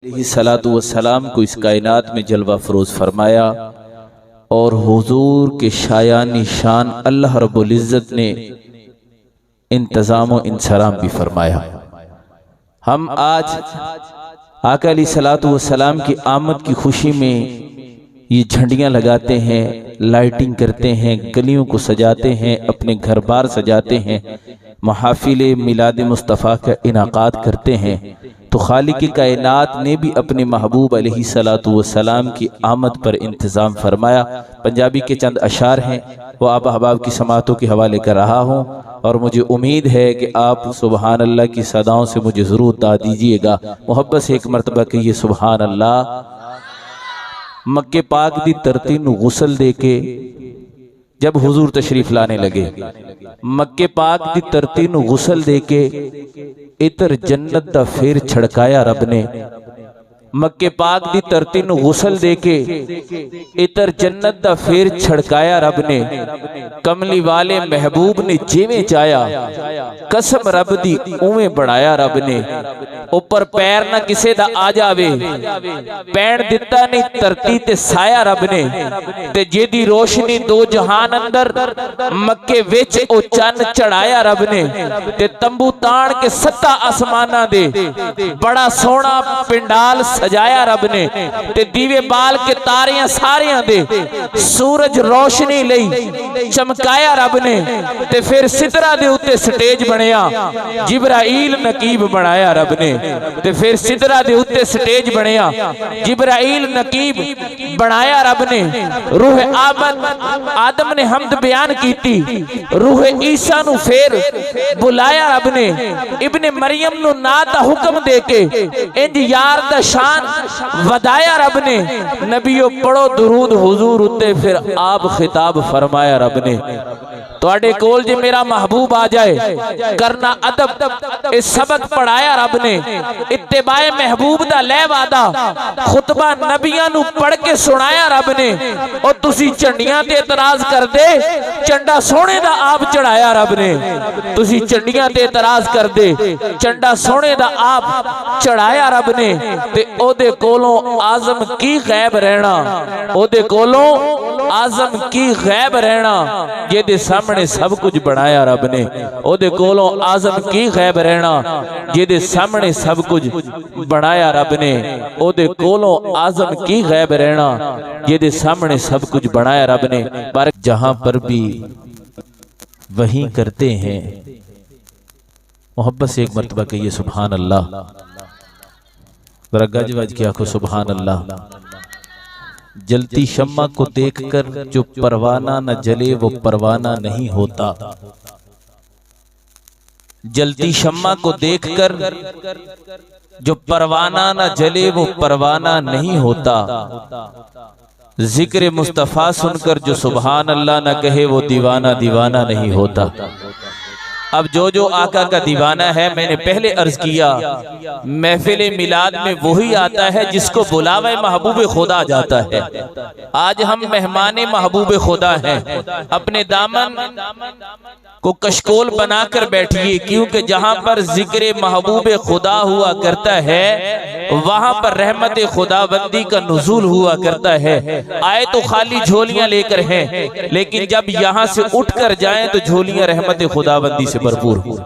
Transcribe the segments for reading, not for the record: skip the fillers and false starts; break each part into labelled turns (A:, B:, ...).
A: अलैहिस्सलातु वस्सलाम को इस कायनात में जलवा फरोज फरमाया और हुजूर के शायानी शान अल्लाह रब्बुल इज़्ज़त ने इंतज़ाम व इंसराम भी फरमाया। हम आज आका अलैहिस्सलातु वस्सलाम की आमद की खुशी में ये झंडियाँ लगाते हैं, लाइटिंग करते हैं, गलियों को सजाते हैं, अपने घर बार सजाते हैं, महफिल मिलाद मुस्तफ़ा का इनाकात करते हैं। तो खालिक कायनात ने भी अपने महबूब अलैहिस्सलातु वस्सलाम की आमद पर इंतज़ाम फरमाया। पंजाबी के चंद अशार हैं, वो आप अहबाब की समातों के हवाले कर रहा हूँ और मुझे उम्मीद है कि आप सुबहान अल्लाह की सदाओं से मुझे ज़रूर दाद दीजिएगा। मोहब्बत से एक मरतबा कहिए सुबहान अल्लाह। मक्के पाक दी धरती नूं गुसल दे के जब हुजूर तशरीफ लाने लगे, मक्के पाक दी धरती नूं गुसल दे के इतर जन्नत दा फेर छड़काया रब ने। मक्के पाक दी धरती नूं गुसल दे के इतर जन्नत दा फेर छड़काया रब ने। कमली वाले महबूब ने जिवें चाया, कसम रब दी उवें बनाया रब ने। ऊपर पैर ना किसे दा आ जावे, पैण दिता नहीं धरती ते साया रब ने। ते जेदी रोशनी दो जहान अंदर मक्के विच ओ चन्न चढ़ाया रब ने। ते तंबू ताण के सत्ता आसमाना दे बड़ा सोहना पिंडाल सजाया रब ने। ते दीवे बाल के तारियां सारियां दे सूरज रोशनी लई चमकाया रब ने। ते फिर सिदरा दे उत्ते स्टेज बनया, जिब्राइल नकीब बनाया रब ने। ते फिर सिदरा दे उत्ते स्टेज बनया, जिब्राइल नकीब बनाया रब ने। रूह आदम ने हमद बयान कीती, रूह ईसा नू फिर बुलाया रब ने। इब्ने मरियम नू ना दा हुक्म दे के इंज यार दा शान वदाया रब ने। नबियो पढ़ो दुरूद हुजूर उत्ते, फिर आप खिताब फरमाया रब ने। तुहाडे कोल जे मेरा महबूब आ जाए, करना अदब इस सबक पढ़ाया रब ने। इत्तेबाए महबूब दा लै वादा खुतबा नबियां नू पढ़ के सुनाया रब ने। और तुसी झंडियां ते एतराज कर दे, झंडा सोने दा आप चढ़ाया रब ने। तुसी झंडियां ते एतराज कर दे, झंडा सोने दा आप चढ़ाया रब ने। ते ओदे कोलों आजम की गैब रहना, ओदे कोलों आजम की गैब रहना, जेदे सामने सब कुछ बनाया रब ने। ओदे कोलों आजम की गैब रहना, जेदे सामने सब कुछ बनाया रब ने। ओदे कोलों आजम की गैब रहना, जेदे सामने सब कुछ बनाया रब ने। पर जहां पर भी वही करते हैं, मोहब्बत से एक मरतबा कहिए सुभान अल्लाह। जरा गज वज के आखो सुभान अल्लाह। जलती शम्मा को देखकर जो परवाना न जले वो परवाना नहीं होता। जलती शम्मा को देखकर जो परवाना न जले वो परवाना नहीं होता। जिक्र मुस्तफा सुनकर जो सुभान अल्लाह न कहे वो दीवाना दीवाना नहीं होता। अब जो आका का दीवाना है, मैंने पहले अर्ज किया, महफिल मिलाद में वही आता है जिसको बुलावे महबूब खुदा जाता है। आज हम मेहमाने महबूब खुदा हैं। अपने दामन को कशकोल बनाकर बैठिए, क्योंकि जहां पर जिक्र महबूब खुदा हुआ करता है वहां पर रहमत खुदाबंदी का नुज़ूल हुआ करता है। आए तो खाली झोलियां लेकर हैं, लेकिन जब यहां से उठकर जाएं तो झोलियां रहमत खुदाबंदी से भरपूर हो।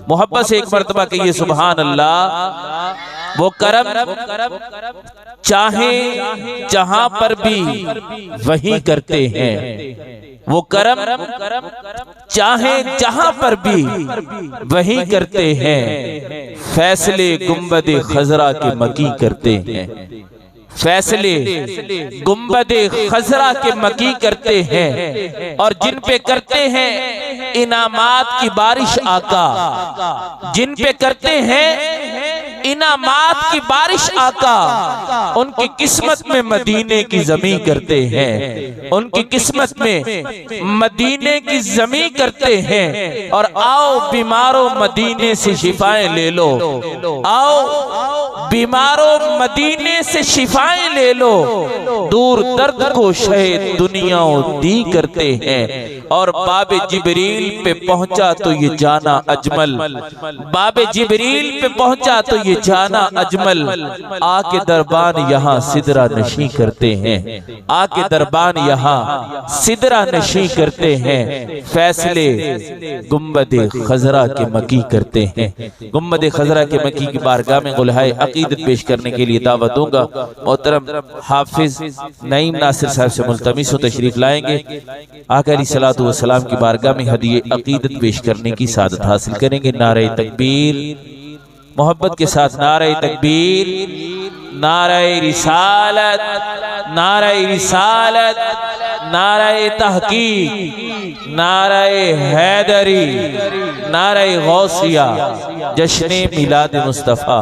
A: मोहब्बत से एक मरतबा कहिए सुभान अल्लाह। वो करम चाहे जहां पर भी वही करते हैं, वो करम चाहे जहां पर भी वही करते हैं। फैसले गुंबदे खजरा के मकी करते हैं, फैसले गुंबदे खजरा के मकी करते हैं। और जिन पे करते हैं इनामात की बारिश आका, जिन पे करते हैं इनामात की बारिश आका, उनकी किस्मत में मदीने की जमी करते हैं, उनकी किस्मत में मदीने की जमी करते हैं। और आओ बीमारों मदीने से शिफाएं ले लो, आओ बीमारों मदीने से शिफाएं ले लो। दूर दर्द को शहे दुनिया दी करते हैं। और बाबे जिब्रील पे पहुंचा तो ये जाना अजमल, बाबे जिब्रील पे पहुंचा तो ये जाना अजमल, आके दरबान यहाँ सिदरा नशी करते हैं, आके दरबान यहाँ सिदरा नशी करते हैं, फैसले गुम्बद खजरा के मकी करते हैं। गुम्बद खजरा के मकी की बारगाह में गुलहाए अकीदत पेश करने के लिए दावत दूंगा। मोहतरम हाफिज नईम नासिर साहब से मुल्तमिस तशरीफ लाएंगे। आका अलैहिस्सलातु वस्सलाम की बारगाह में हदिये अकीदत पेश करने की सादत हासिल करेंगे। नारे तकबीर, मोहब्बत के साथ नारे तकबीर, नारे रिसालत, नारे रिसालत, नारे तहकीक, नारे हैदरी, नारे गौसिया, जश्न मिलाद मुस्तफ़ा।